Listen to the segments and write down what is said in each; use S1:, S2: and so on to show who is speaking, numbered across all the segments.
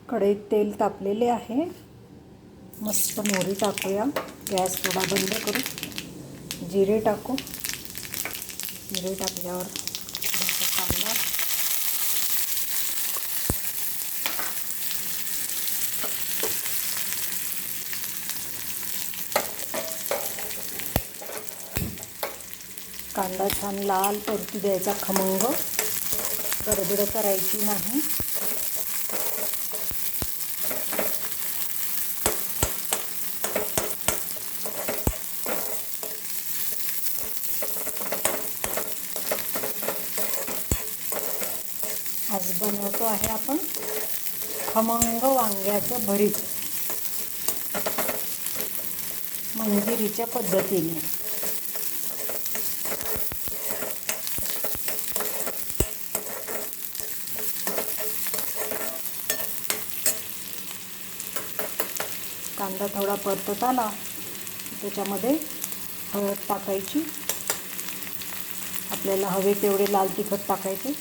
S1: कढईत तेल तापलेले आहे. मस्त मोहरी टाकूया. गॅस थोडा बंद करू. जिरे टाकू. जिरे टाकल्यावर कांदा, कांदा छान लाल परतू द्यायचा. खमंग गडबड करायची नाही. आज बनवतो आहे आपण खमंग वांग्याचं भरीत मंजिरीच्या पद्धतीने. कांदा थोडा परतत आला त्याच्यामध्ये हळद टाकायची. आपल्याला हवे तेवढे लाल तिखट टाकायचे.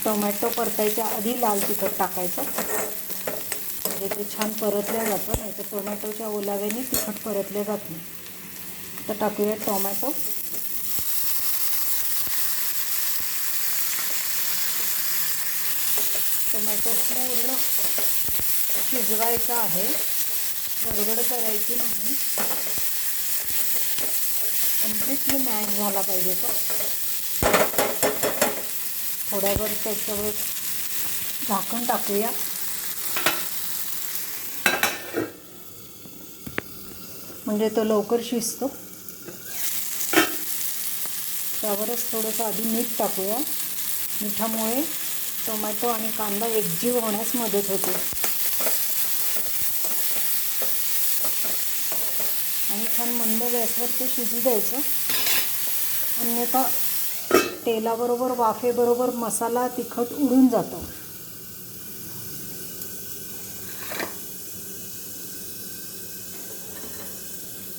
S1: टोमॅटो परतायच्या आधी लाल तिखट टाकायचं म्हणजे ते छान परतलं जातं. नाही तर टोमॅटोच्या ओलाव्याने तिखट परतले जात नाही. तर टाकूया टोमॅटो. टोमॅटो पूर्ण शिजवायचा आहे. गडबड करायची नाही. कम्प्लिटली मॅश झाला पाहिजे तो. थोड्यावर त्याच्यावर झाकण टाकूया. म्हणजे तो लवकर शिजतो. त्यावरच थोडंसं आधी मीठ टाकूया. मिठामुळे टोमॅटो आणि कांदा एकजीव होण्यास मदत होते. आणि छान मंद गॅसवर ते शिजू द्यायचं. अन्यथा तेलाबरोबर वाफेबरोबर मसाला तिखट उडून जातो.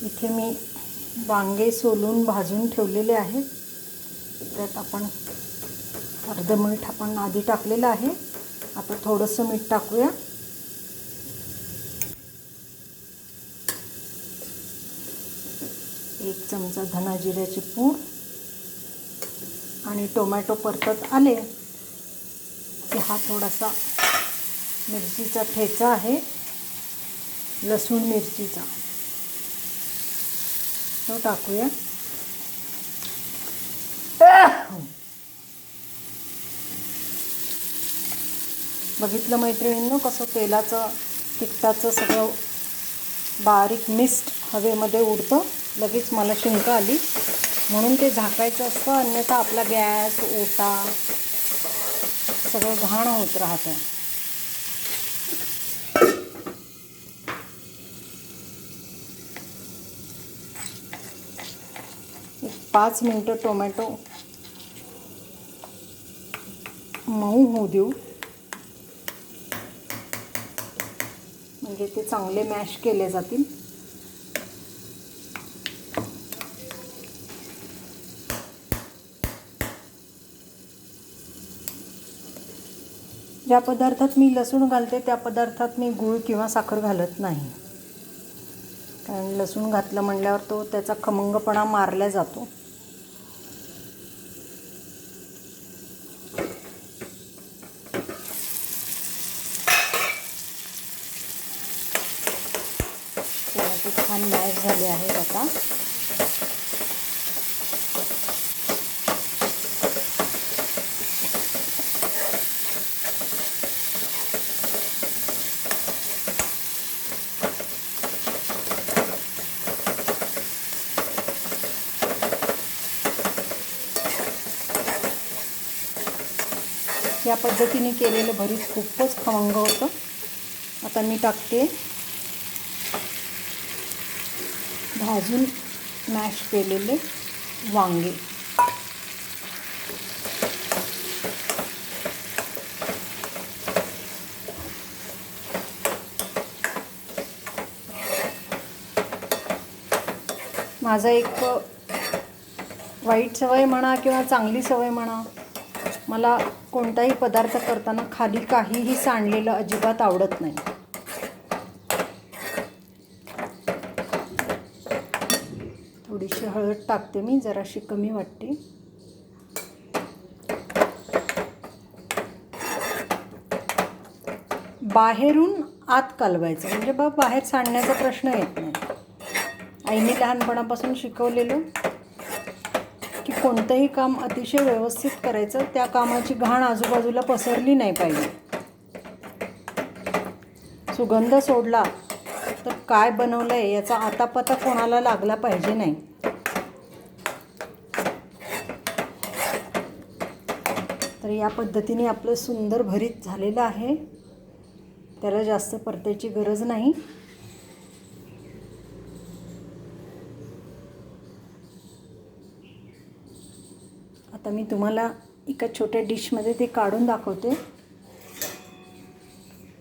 S1: इथे मी वांगे सोलून भाजून ठेवलेले आहेत. त्यात आपण अर्ध मीठ आपण आधी टाकलेलं आहे. आता थोडंसं मीठ टाकूया. एक चमचा धना जिऱ्याची पूड. आणि टोमॅटो परतत आले की हा थोडासा मिरचीचा ठेचा आहे, लसूण मिरचीचा, तो टाकूया. बघितलं मैत्रिणींनो कसं तेलाचं तिखटाचं सगळं बारीक मिस्ट हवेमध्ये उडतं. लगेच मला शिंक आली म्हणून ते झाकायचं असतं. अन्यथा आपला गॅस ओटा सगळं घाण होत राहतं. एक 5 मिनटं टोमॅटो मऊ होऊ देऊ. म्हणजे ते चांगले मॅश केले जातील. ज्या पदार्थात मी लसूण घालते त्या पदार्थात मी गूळ किंवा साखर घालत नाही. कारण लसूण घातलं म्हणल्यावर तो त्याचा खमंगपणा मारला जातो. टोमॅटो छान मॅश झाले आहेत. आता या पद्धतीने केलेलं भरीत खूपच खमंग होतं. आता मी टाकते भाजून मॅश केलेले वांगे. माझा एक वाईट सवय म्हणा किंवा चांगली सवय म्हणा, मला कोणताही पदार्थ करताना खाली काहीही सांडलेलं अजिबात आवडत नाही. थोडीशी हळद टाकते मी, जराशी कमी वाटते. बाहेरून आत कालवायचं म्हणजे बाहेर सांडण्याचा प्रश्न येत नाही. आईने लहानपणापासून शिकवलेलं की कोणतंही काम अतिशय व्यवस्थित करायचं, त्या कामाची घाण आजूबाजूला पसरली नाही पाहिजे. सुगंध सोडला तर काय बनवलं आहे याचा आतापता कोणाला लागला पाहिजे नाही. तर या पद्धतीने आपलं सुंदर भरीत झालेलं आहे. त्याला जास्त परतायची गरज नाही. आता मी तुम्हाला एका छोट्या डिशमध्ये ते काढून दाखवते.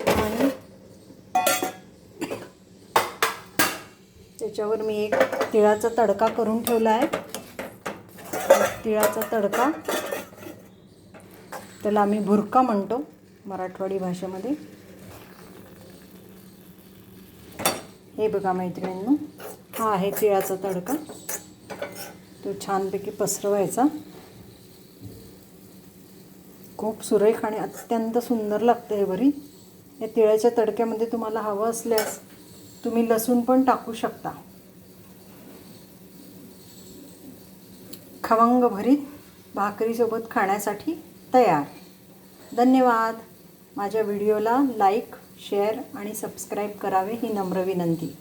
S1: आणि त्याच्यावर मी एक तिळाचा तडका करून ठेवला आहे. तिळाचा तडका, त्याला आम्ही भुर्का म्हणतो मराठवाडी भाषेमध्ये. हे बघा मैत्रिणींनो, हा आहे तिळाचा तडका. तो छानपैकी पसरवायचा. खूप सुरेख आणि अत्यंत सुंदर लागतं हे भरीत. या तिळाच्या तडक्यामध्ये तुम्हाला हवं असल्यास तुम्ही लसूण पण टाकू शकता. खवंग भरीत भाकरीसोबत खाण्यासाठी तयार. धन्यवाद. माझ्या व्हिडिओला लाईक, शेअर आणि सबस्क्राईब करावे ही नम्र विनंती.